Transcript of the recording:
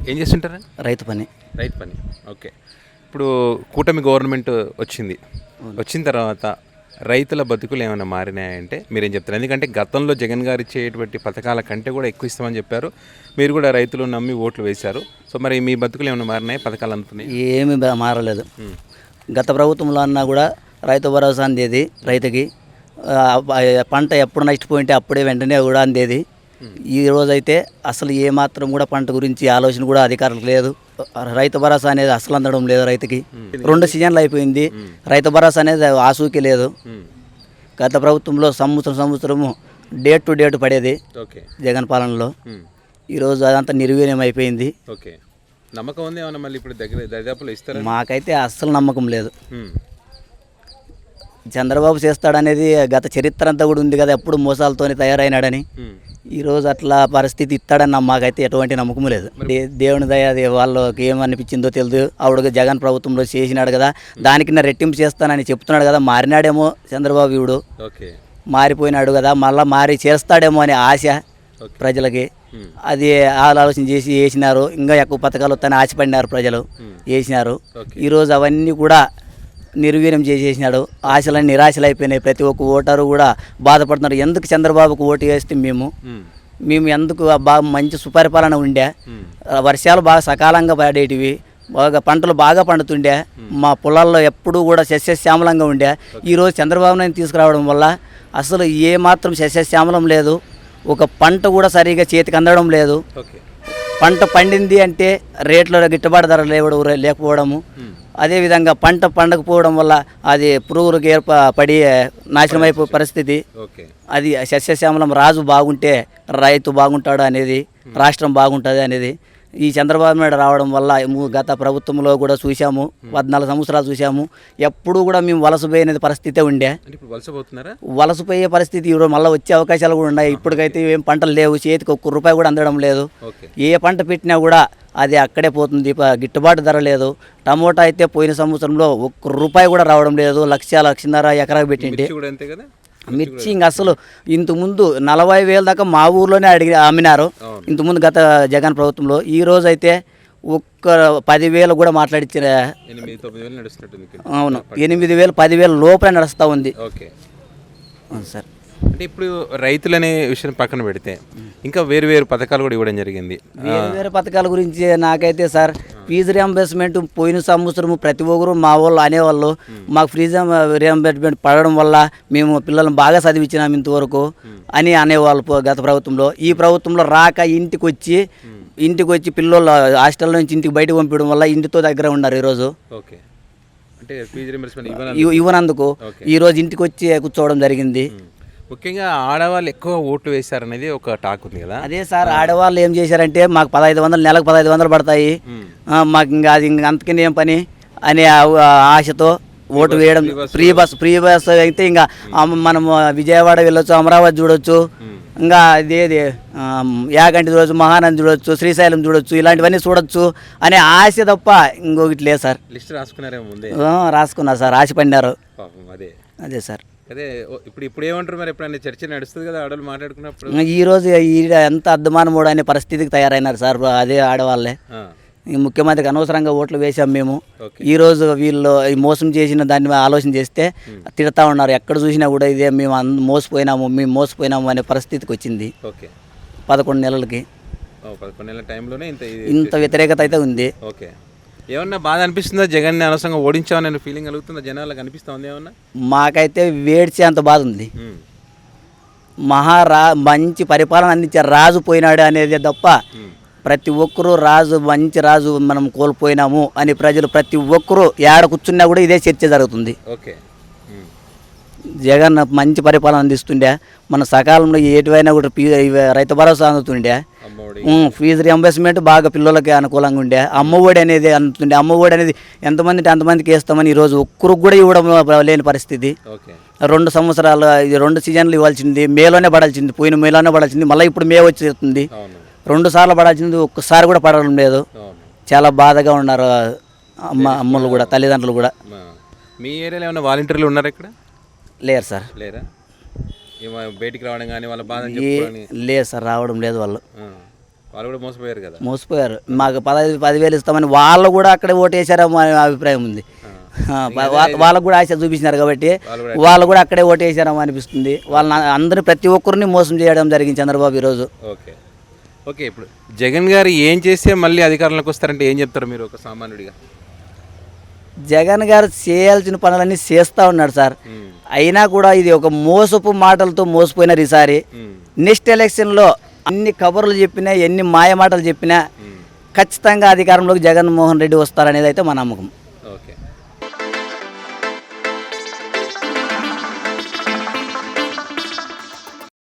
ఏం చేస్తుంటారా? రైతు పని. రైతు పని. ఓకే. ఇప్పుడు కూటమి గవర్నమెంట్ వచ్చిన తర్వాత రైతుల బతుకులు ఏమైనా మారినాయంటే మీరేం చెప్తారు? ఎందుకంటే గతంలో జగన్ గారు ఇచ్చేటువంటి పథకాల కంటే కూడా ఎక్కువ ఇస్తామని చెప్పారు. మీరు కూడా రైతులు నమ్మి ఓట్లు వేశారు. సో మరి మీ బతుకులు ఏమైనా మారినాయి? పథకాలు అందుతున్నాయి? ఏమీ మారలేదు. గత ప్రభుత్వంలో అన్నా కూడా రైతు భరోసా అందేది రైతుకి. పంట ఎప్పుడు నష్టపోయింటే అప్పుడే వెంటనే కూడా అందేది. ఈ రోజైతే అసలు ఏమాత్రం కూడా పంట గురించి ఆలోచన కూడా అధికారులకు లేదు. రైతు భరోసా అనేది అసలు అందడం లేదు రైతుకి. 2 సీజన్లు అయిపోయింది, రైతు భరోసా అనేది ఆసూకి లేదు. గత ప్రభుత్వంలో సంవత్సరము డేట్ టు డేట్ పడేది జగన్ పాలనలో. ఈరోజు అదంతా నిర్వీర్యం అయిపోయింది. నమ్మకం ఉంది ఏమన్నా మళ్ళీ ఇప్పుడు దరిదాపులో ఇస్తారా? మాకైతే అస్సలు నమ్మకం లేదు. చంద్రబాబు చేస్తాడనేది గత చరిత్ర అంతా కూడా ఉంది కదా, ఎప్పుడు మోసాలతోనే తయారైనాడని. ఈరోజు అట్లా పరిస్థితి ఇస్తాడని మాకైతే ఎటువంటి నమ్మకం లేదు. దేవుని దయ వాళ్ళకి ఏమనిపించిందో తెలియదు. ఆవిడ జగన్ ప్రభుత్వంలో చేసినాడు కదా, దానికి నా రెట్టింపు చేస్తానని చెప్తున్నాడు కదా. మారినాడేమో చంద్రబాబు, ఇవిడు మారిపోయినాడు కదా, మళ్ళీ మారి చేస్తాడేమో అనే ఆశ ప్రజలకి. అది ఆలోచన చేసి వేసినారు. ఇంకా ఎక్కువ పథకాలు వస్తాయని ఆశపడినారు ప్రజలు, వేసినారు. ఈరోజు అవన్నీ కూడా నిర్వీర్యం చేసేసినాడు. ఆశలన్నీ నిరాశలు అయిపోయినాయి. ప్రతి ఒక్క ఓటరు కూడా బాధపడుతున్నారు. ఎందుకు చంద్రబాబుకు ఓటు వేస్తే మేము ఎందుకు బాగా మంచి సుపరిపాలన ఉండే, వర్షాలు బాగా సకాలంగా పడేటివి, బాగా పంటలు బాగా పండుతుండే, మా పొలాల్లో ఎప్పుడూ కూడా సస్యశ్యామలంగా ఉండే. ఈరోజు చంద్రబాబు నాయుడు తీసుకురావడం వల్ల అసలు ఏమాత్రం సస్యశ్యామలం లేదు. ఒక పంట కూడా సరిగా చేతికి అందడం లేదు. పంట పండింది అంటే రేట్లో గిట్టుబాటు ధర లేకపోవడము. అదేవిధంగా పంట పండకపోవడం వల్ల అది పురుగులకు పడి నాశనం అయిపోయే పరిస్థితి. అది సస్యశ్యామలం, రాజు బాగుంటే రైతు బాగుంటాడు అనేది, రాష్ట్రం బాగుంటుంది అనేది ఈ చంద్రబాబు నాయుడు రావడం వల్ల గత ప్రభుత్వంలో కూడా చూసాము. 14 సంవత్సరాలు చూసాము. ఎప్పుడు కూడా మేము వలసపోయినది పరిస్థితే ఉండే. వలసపోయే పరిస్థితి ఈరోజు మళ్ళీ వచ్చే అవకాశాలు కూడా ఉన్నాయి. ఇప్పటికైతే ఏం పంటలు లేవు, చేతికి ₹1 కూడా అందడం లేదు. ఏ పంట పెట్టినా కూడా అది అక్కడే పోతుంది, గిట్టుబాటు ధర లేదు. టమోటా అయితే పోయిన సంవత్సరంలో ₹1 కూడా రావడం లేదు. 1,00,000 ఎకరాకు పెట్టింటే మిర్చి ఇంక అసలు ఇంతకుముందు 40,000 దాకా మా ఊర్లోనే అమ్మినారు ఇంతకుముందు గత జగన్ ప్రభుత్వంలో. ఈ రోజు అయితే ఒక్క 10,000 కూడా మాట్లాడించిన. అవును, 8,000 10,000 లోపలే నడుస్తూ ఉంది. సార్ అంటే ఇప్పుడు రైతులనే విషయం పక్కన పెడితే ఇంకా వేరు పథకాలు కూడా ఇవ్వడం జరిగింది. వేరు పథకాల గురించి నాకైతే సార్ ఫీజు రియంబర్స్మెంట్ పోయిన సంవత్సరం ప్రతి ఒక్కరు మా వాళ్ళు అనేవాళ్ళు, మాకు ఫీజు రియంబర్స్మెంట్ పడడం వల్ల మేము పిల్లలను బాగా చదివించినాం ఇంతవరకు అని అనేవాళ్ళు గత ప్రభుత్వంలో. ఈ ప్రభుత్వంలో రాక ఇంటికి వచ్చి పిల్లలు హాస్టల్ నుంచి ఇంటికి బయటకు పంపించడం వల్ల ఇంటితో దగ్గర ఉన్నారు. ఈరోజు ఇవ్వనందుకు ఈరోజు ఇంటికి వచ్చి కూర్చోవడం జరిగింది. ముఖ్యంగా ఆడవాళ్ళు ఎక్కువ ఓట్లు వేశారనేది ఒక టాక్ ఉంది కదా. అదే సార్, ఆడవాళ్ళు ఏం చేశారంటే మాకు 1,500 నెలకు 1,500 పడతాయి, మాకు ఇంకా అది అందుకని ఏం పని అనే ఆశతో ఓటు వేయడం. ఫ్రీ బస్ అయితే ఇంకా మనం విజయవాడ వెళ్ళొచ్చు, అమరావతి చూడొచ్చు, ఇంకా ఇదేది యాగంటి చూడొచ్చు, మహానంది చూడొచ్చు, శ్రీశైలం చూడొచ్చు, ఇలాంటివన్నీ చూడొచ్చు అనే ఆశ తప్ప ఇంకొకటి లేదు సార్. లిస్ట్ రాసుకున్నారు సార్, ఆశ పడినారు. అదే సార్. అదే ఇప్పుడు ఏమంటారు మరి? ఎప్పుడైనా చర్చ నడుస్తుంది కదా ఆడవాళ్ళు మాట్లాడుకున్నప్పుడు? ఈరోజు ఎంత అద్దమానమూడు అనే పరిస్థితికి తయారైనారు సార్ అదే ఆడవాళ్ళే. ముఖ్యమంత్రికి అనవసరంగా ఓట్లు వేసాం మేము. ఈరోజు వీళ్ళు మోసం చేసిన దాన్ని ఆలోచన చేస్తే తిడతా ఉన్నారు. ఎక్కడ చూసినా కూడా ఇదే మేము మోసపోయినాము అనే పరిస్థితికి వచ్చింది. 11 నెలలకి 11 నెలల టైంలోనే ఇంత వ్యతిరేకత అయితే ఉంది. ఏమన్నా బాధ అనిపిస్తుందా? జగన్ని అనవసరంగా ఓడించామని ఫీలింగ్ కలుగుతుందా? జనాలకు అనిపిస్తా ఉంది ఏమన్నా? మాకైతే వేడ్చే అంత బాధ ఉంది. మంచి పరిపాలన అందించే రాజు పోయినాడు అనేది తప్ప ప్రతి ఒక్కరూ మంచి రాజు మనం కోల్పోయినాము అని ప్రజలు ప్రతి ఒక్కరూ ఏడ కూర్చున్నా కూడా ఇదే చర్చ జరుగుతుంది. జగన్ మంచి పరిపాలన అందిస్తుండే, మన సకాలంలో ఏటివైనా కూడా రైతు భరోసా అందుతుండే, ఫీజు రియంబర్స్మెంట్ బాగా పిల్లలకి అనుకూలంగా ఉండే, అమ్మఒడి అనేది అందుతుండే. అమ్మఒడి అనేది ఎంతమంది అంటే అంతమందికి వేస్తామని ఈరోజు ఒక్కరికి కూడా ఇవ్వడం లేని పరిస్థితి. 2 సంవత్సరాలు 2 సీజన్లు ఇవ్వాల్సింది, మేలోనే పడాల్సింది, పోయిన మేలోనే పడాల్సింది, మళ్ళీ ఇప్పుడు మే వచ్చేస్తుంది. 2 సార్లు పడాల్సింది, ఒక్కసారి కూడా పడడం లేదు. చాలా బాధగా ఉన్నారు అమ్మలు కూడా, తల్లిదండ్రులు కూడా. మీ ఏరియాలో ఏమైనా వాలంటీర్లు ఉన్నారా ఇక్కడ? లేరు సార్. బయటికి రావడం కానీ వాళ్ళ బాధ లేదు సార్, రావడం లేదు వాళ్ళు. వాళ్ళు కూడా మోసపోయారు కదా. మోసపోయారు. మాకు 10,000 ఇస్తామని వాళ్ళు కూడా అక్కడే ఓటేసారేమో అనే అభిప్రాయం ఉంది. వాళ్ళకు కూడా ఆశ చూపించినారు కాబట్టి వాళ్ళు కూడా అక్కడే ఓటేసారేమో అనిపిస్తుంది. వాళ్ళని అందరూ ప్రతి ఒక్కరిని మోసం చేయడం జరిగింది చంద్రబాబు ఈరోజు. Okay okay. ఇప్పుడు జగన్ గారు ఏం చేస్తే మళ్ళీ అధికారంలోకి వస్తారంటే ఏం చెప్తారు మీరు ఒక సామాన్యుడిగా? జగన్ గారు చేయాల్సిన పనులన్నీ చేస్తూ ఉన్నాడు సార్. అయినా కూడా ఇది ఒక మోసపు మాటలతో మోసపోయినారు ఈసారి. నెక్స్ట్ ఎలక్షన్లో అన్ని కబుర్లు చెప్పినా ఎన్ని మాయ మాటలు చెప్పినా ఖచ్చితంగా అధికారంలోకి జగన్మోహన్ రెడ్డి వస్తారనేది అయితే మా నమ్మకం.